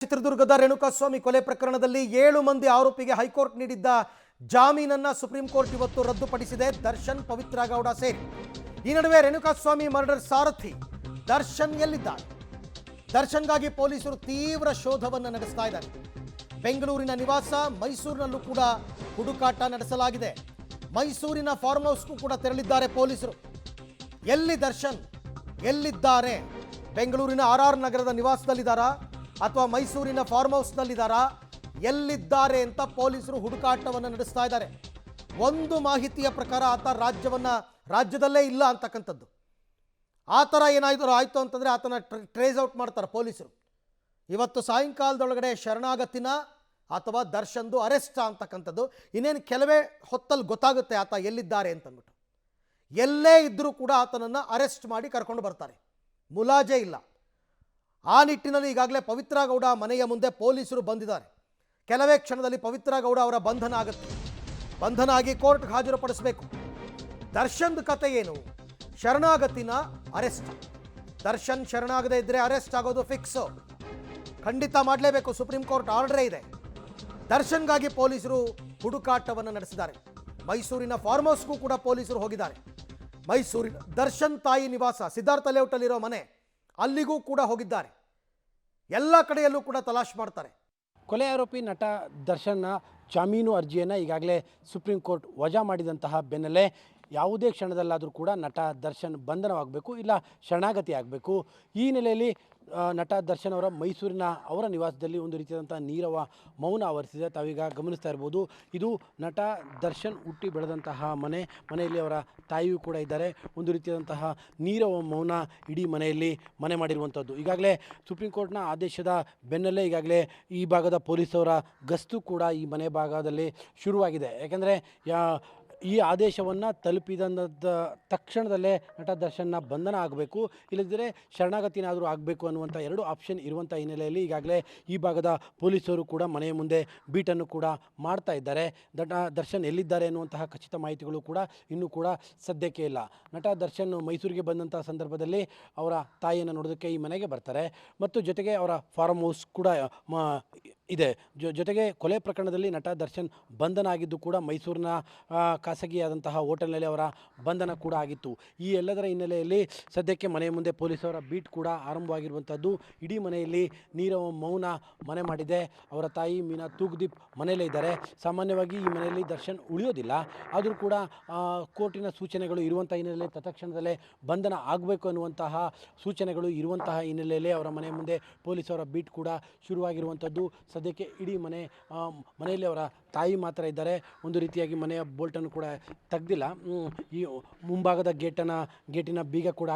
ಚಿತ್ರದುರ್ಗದ ರೇಣುಕಾಸ್ವಾಮಿ ಕೊಲೆ ಪ್ರಕರಣದಲ್ಲಿ 7 ಮಂದಿ ಆರೋಪಿಗೆ ಹೈಕೋರ್ಟ್ ನೀಡಿದ್ದ ಜಾಮೀನನ್ನ ಸುಪ್ರೀಂ ಕೋರ್ಟ್ ಇವತ್ತು ರದ್ದುಪಡಿಸಿದೆ. ದರ್ಶನ್, ಪವಿತ್ರ ಗೌಡ ಸೇರಿ. ಈ ನಡುವೆ ರೇಣುಕಾಸ್ವಾಮಿ ಮರ್ಡರ್ ಸಾರಥಿ ದರ್ಶನ್ ಎಲ್ಲಿದ್ದಾರೆ? ದರ್ಶನ್ಗಾಗಿ ಪೊಲೀಸರು ತೀವ್ರ ಶೋಧವನ್ನು ನಡೆಸ್ತಾ ಇದ್ದಾರೆ. ಬೆಂಗಳೂರಿನ ನಿವಾಸ, ಮೈಸೂರಿನಲ್ಲೂ ಕೂಡ ಹುಡುಕಾಟ ನಡೆಸಲಾಗಿದೆ. ಮೈಸೂರಿನ ಫಾರ್ಮ್ ಹೌಸ್ಗೂ ಕೂಡ ತೆರಳಿದ್ದಾರೆ ಪೊಲೀಸರು. ಎಲ್ಲಿ ದರ್ಶನ್ ಎಲ್ಲಿದ್ದಾರೆ? ಬೆಂಗಳೂರಿನ RR ನಗರದ ನಿವಾಸದಲ್ಲಿದ್ದಾರಾ ಅಥವಾ ಮೈಸೂರಿನ ಫಾರ್ಮ್ ಹೌಸ್ನಲ್ಲಿದ್ದಾರಾ? ಎಲ್ಲಿದ್ದಾರೆ ಅಂತ ಪೊಲೀಸರು ಹುಡುಕಾಟವನ್ನು ನಡೆಸ್ತಾ ಇದ್ದಾರೆ. ಒಂದು ಮಾಹಿತಿಯ ಪ್ರಕಾರ ಆತ ರಾಜ್ಯದಲ್ಲೇ ಇಲ್ಲ ಅಂತಕ್ಕಂಥದ್ದು. ಆ ಥರ ಏನಾದರೂ ಆಯಿತು ಅಂತಂದರೆ ಆತನ ಟ್ರೇಸ್ ಔಟ್ ಮಾಡ್ತಾರೆ ಪೊಲೀಸರು. ಇವತ್ತು ಸಾಯಂಕಾಲದೊಳಗಡೆ ಶರಣಾಗತಿನ ಅಥವಾ ದರ್ಶನ್ದು ಅರೆಸ್ಟ್ ಅಂತಕ್ಕಂಥದ್ದು. ಇನ್ನೇನು ಕೆಲವೇ ಹೊತ್ತಲ್ಲಿ ಗೊತ್ತಾಗುತ್ತೆ ಆತ ಎಲ್ಲಿದ್ದಾರೆ ಅಂತಂದ್ಬಿಟ್ಟು. ಎಲ್ಲೇ ಇದ್ದರೂ ಕೂಡ ಆತನನ್ನು ಅರೆಸ್ಟ್ ಮಾಡಿ ಕರ್ಕೊಂಡು ಬರ್ತಾರೆ, ಮುಲಾಜೆ ಇಲ್ಲ. ಆ ನಿಟ್ಟಿನಲ್ಲಿ ಈಗಾಗಲೇ ಪವಿತ್ರ ಗೌಡ ಮನೆಯ ಮುಂದೆ ಪೊಲೀಸರು ಬಂದಿದ್ದಾರೆ. ಕೆಲವೇ ಕ್ಷಣದಲ್ಲಿ ಪವಿತ್ರ ಗೌಡ ಅವರ ಬಂಧನ ಆಗುತ್ತೆ. ಬಂಧನ ಆಗಿ ಕೋರ್ಟ್ಗೆ ಹಾಜರುಪಡಿಸಬೇಕು. ದರ್ಶನ್ದ ಕತೆ ಏನು? ಶರಣಾಗತಿನ ಅರೆಸ್ಟ್. ದರ್ಶನ್ ಶರಣಾಗದೇ ಇದ್ದರೆ ಅರೆಸ್ಟ್ ಆಗೋದು ಫಿಕ್ಸು, ಖಂಡಿತ ಮಾಡಲೇಬೇಕು. ಸುಪ್ರೀಂ ಕೋರ್ಟ್ ಆರ್ಡರೇ ಇದೆ. ದರ್ಶನ್ಗಾಗಿ ಪೊಲೀಸರು ಹುಡುಕಾಟವನ್ನು ನಡೆಸಿದ್ದಾರೆ. ಮೈಸೂರಿನ ಫಾರ್ಮ್ ಹೌಸ್ಗೂ ಕೂಡ ಪೊಲೀಸರು ಹೋಗಿದ್ದಾರೆ. ಮೈಸೂರಿನ ದರ್ಶನ್ ತಾಯಿ ನಿವಾಸ, ಸಿದ್ಧಾರ್ಥ ಲೇಔಟಲ್ಲಿರೋ ಮನೆ, ಅಲ್ಲಿಗೂ ಕೂಡ ಹೋಗಿದ್ದಾರೆ. ಎಲ್ಲ ಕಡೆಯಲ್ಲೂ ಕೂಡ ತಲಾಶ್ ಮಾಡ್ತಾರೆ. ಕೊಲೆ ಆರೋಪಿ ನಟ ದರ್ಶನ್ನ ಜಾಮೀನು ಅರ್ಜಿಯನ್ನು ಈಗಾಗಲೇ ಸುಪ್ರೀಂ ಕೋರ್ಟ್ ವಜಾ ಮಾಡಿದಂತಹ ಬೆನ್ನಲ್ಲೇ ಯಾವುದೇ ಕ್ಷಣದಲ್ಲಾದರೂ ಕೂಡ ನಟ ದರ್ಶನ್ ಬಂಧನವಾಗಬೇಕು, ಇಲ್ಲ ಶರಣಾಗತಿ ಆಗಬೇಕು. ಈ ನೆಲೆಯಲ್ಲಿ ನಟ ದರ್ಶನ್ ಅವರ ಮೈಸೂರಿನ ಅವರ ನಿವಾಸದಲ್ಲಿ ಒಂದು ರೀತಿಯಾದಂಥ ನೀರವ ಮೌನ ಆವರಿಸಿದೆ. ತಾವೀಗ ಗಮನಿಸ್ತಾ ಇರ್ಬೋದು. ಇದು ನಟ ದರ್ಶನ್ ಹುಟ್ಟಿ ಬೆಳೆದಂತಹ ಮನೆಯಲ್ಲಿ ಅವರ ತಾಯಿಯೂ ಕೂಡ ಇದ್ದಾರೆ. ಒಂದು ರೀತಿಯಾದಂತಹ ನೀರವ ಮೌನ ಇಡೀ ಮನೆಯಲ್ಲಿ ಮನೆ ಮಾಡಿರುವಂಥದ್ದು. ಈಗಾಗಲೇ ಸುಪ್ರೀಂ ಕೋರ್ಟ್ನ ಆದೇಶದ ಬೆನ್ನಲ್ಲೇ ಈಗಾಗಲೇ ಈ ಭಾಗದ ಪೊಲೀಸವರ ಗಸ್ತು ಕೂಡ ಈ ಮನೆ ಭಾಗದಲ್ಲಿ ಶುರುವಾಗಿದೆ. ಯಾಕೆಂದರೆ ಈ ಆದೇಶವನ್ನು ತಲುಪಿದ ತಕ್ಷಣದಲ್ಲೇ ನಟ ದರ್ಶನ್ನ ಬಂಧನ ಆಗಬೇಕು, ಇಲ್ಲದಿದ್ದರೆ ಶರಣಾಗತಿನಾದರೂ ಆಗಬೇಕು ಅನ್ನುವಂಥ ಎರಡು ಆಪ್ಷನ್ ಇರುವಂಥ ಹಿನ್ನೆಲೆಯಲ್ಲಿ ಈಗಾಗಲೇ ಈ ಭಾಗದ ಪೊಲೀಸರು ಕೂಡ ಮನೆಯ ಮುಂದೆ ಬೀಟನ್ನು ಕೂಡ ಮಾಡ್ತಾ ಇದ್ದಾರೆ. ನಟ ದರ್ಶನ್ ಎಲ್ಲಿದ್ದಾರೆ ಅನ್ನುವಂತಹ ಖಚಿತ ಮಾಹಿತಿಗಳು ಕೂಡ ಇನ್ನೂ ಕೂಡ ಸದ್ಯಕ್ಕೆ ಇಲ್ಲ. ನಟ ದರ್ಶನ್ ಮೈಸೂರಿಗೆ ಬಂದಂಥ ಸಂದರ್ಭದಲ್ಲಿ ಅವರ ತಾಯಿಯನ್ನು ನೋಡೋದಕ್ಕೆ ಈ ಮನೆಗೆ ಬರ್ತಾರೆ ಮತ್ತು ಜೊತೆಗೆ ಅವರ ಫಾರ್ಮ್ ಹೌಸ್ ಕೂಡ ಇದೆ. ಜೊತೆಗೆ ಕೊಲೆ ಪ್ರಕರಣದಲ್ಲಿ ನಟ ದರ್ಶನ್ ಬಂಧನ ಆಗಿದ್ದು ಕೂಡ ಮೈಸೂರಿನ ಖಾಸಗಿಯಾದಂತಹ ಹೋಟೆಲ್ನಲ್ಲಿ ಅವರ ಬಂಧನ ಕೂಡ ಆಗಿತ್ತು. ಈ ಎಲ್ಲದರ ಹಿನ್ನೆಲೆಯಲ್ಲಿ ಸದ್ಯಕ್ಕೆ ಮನೆಯ ಮುಂದೆ ಪೊಲೀಸರ ಬೀಟ್ ಕೂಡ ಆರಂಭವಾಗಿರುವಂಥದ್ದು. ಇಡೀ ಮನೆಯಲ್ಲಿ ನೀರವ ಮೌನ ಮನೆ ಮಾಡಿದೆ. ಅವರ ತಾಯಿ ಮೀನಾ ತೂಗುದೀಪ್ ಮನೆಯಲ್ಲೇ ಇದ್ದಾರೆ. ಸಾಮಾನ್ಯವಾಗಿ ಈ ಮನೆಯಲ್ಲಿ ದರ್ಶನ್ ಉಳಿಯೋದಿಲ್ಲ, ಆದರೂ ಕೂಡ ಕೋರ್ಟಿನ ಸೂಚನೆಗಳು ಇರುವಂಥ ಹಿನ್ನೆಲೆಯಲ್ಲಿ ತತ್ಕ್ಷಣದಲ್ಲೇ ಬಂಧನ ಆಗಬೇಕು ಅನ್ನುವಂತಹ ಸೂಚನೆಗಳು ಇರುವಂತಹ ಹಿನ್ನೆಲೆಯಲ್ಲಿ ಅವರ ಮನೆಯ ಮುಂದೆ ಪೊಲೀಸರ ಬೀಟ್ ಕೂಡ ಶುರುವಾಗಿರುವಂಥದ್ದು. ಸದ್ಯಕ್ಕೆ ಇಡೀ ಮನೆಯಲ್ಲಿ ಅವರ ತಾಯಿ ಮಾತ್ರ ಇದ್ದಾರೆ. ಒಂದು ರೀತಿಯಾಗಿ ಮನೆಯ ಬೋಲ್ಟನ್ನು ಕೂಡ ತೆಗೆದಿಲ್ಲ. ಈ ಮುಂಭಾಗದ ಗೇಟಿನ ಬೀಗ ಕೂಡ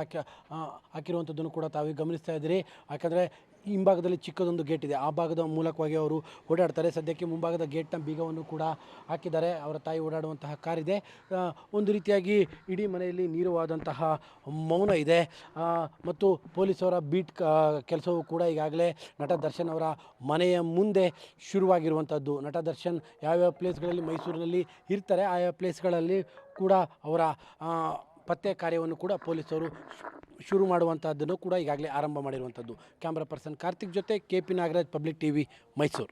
ಹಾಕಿರುವಂಥದ್ದನ್ನು ಕೂಡ ತಾವು ಗಮನಿಸ್ತಾ ಇದ್ದೀರಿ. ಯಾಕಂದರೆ ಹಿಂಭಾಗದಲ್ಲಿ ಚಿಕ್ಕದೊಂದು ಗೇಟ್ ಇದೆ, ಆ ಭಾಗದ ಮೂಲಕವಾಗಿ ಅವರು ಓಡಾಡ್ತಾರೆ. ಸದ್ಯಕ್ಕೆ ಮುಂಭಾಗದ ಗೇಟ್ನ ಬೀಗವನ್ನು ಕೂಡ ಹಾಕಿದ್ದಾರೆ. ಅವರ ತಾಯಿ ಓಡಾಡುವಂತಹ ಕಾರಿದೆ. ಒಂದು ರೀತಿಯಾಗಿ ಇಡೀ ಮನೆಯಲ್ಲಿ ನೀರವಾದಂತಹ ಮೌನ ಇದೆ. ಮತ್ತು ಪೊಲೀಸರ ಬೀಟ್ ಕೆಲಸವೂ ಕೂಡ ಈಗಾಗಲೇ ನಟ ದರ್ಶನ್ ಅವರ ಮನೆಯ ಮುಂದೆ ಶುರುವಾಗಿರುವಂಥದ್ದು. ನಟ ದರ್ಶನ್ ಯಾವ್ಯಾವ ಪ್ಲೇಸ್ಗಳಲ್ಲಿ ಮೈಸೂರಿನಲ್ಲಿ ಇರ್ತಾರೆ, ಆಯಾ ಪ್ಲೇಸ್ಗಳಲ್ಲಿ ಕೂಡ ಅವರ ಪತ್ತೆ ಕಾರ್ಯವನ್ನು ಕೂಡ ಪೊಲೀಸರು ಶುರು ಮಾಡುವಂಥದ್ದನ್ನು ಕೂಡ ಈಗಾಗಲೇ ಆರಂಭ ಮಾಡಿರುವಂಥದ್ದು. ಕ್ಯಾಮ್ರಾ ಪರ್ಸನ್ ಕಾರ್ತಿಕ್ ಜೊತೆ KP Nagaraj, public TV, Mysuru.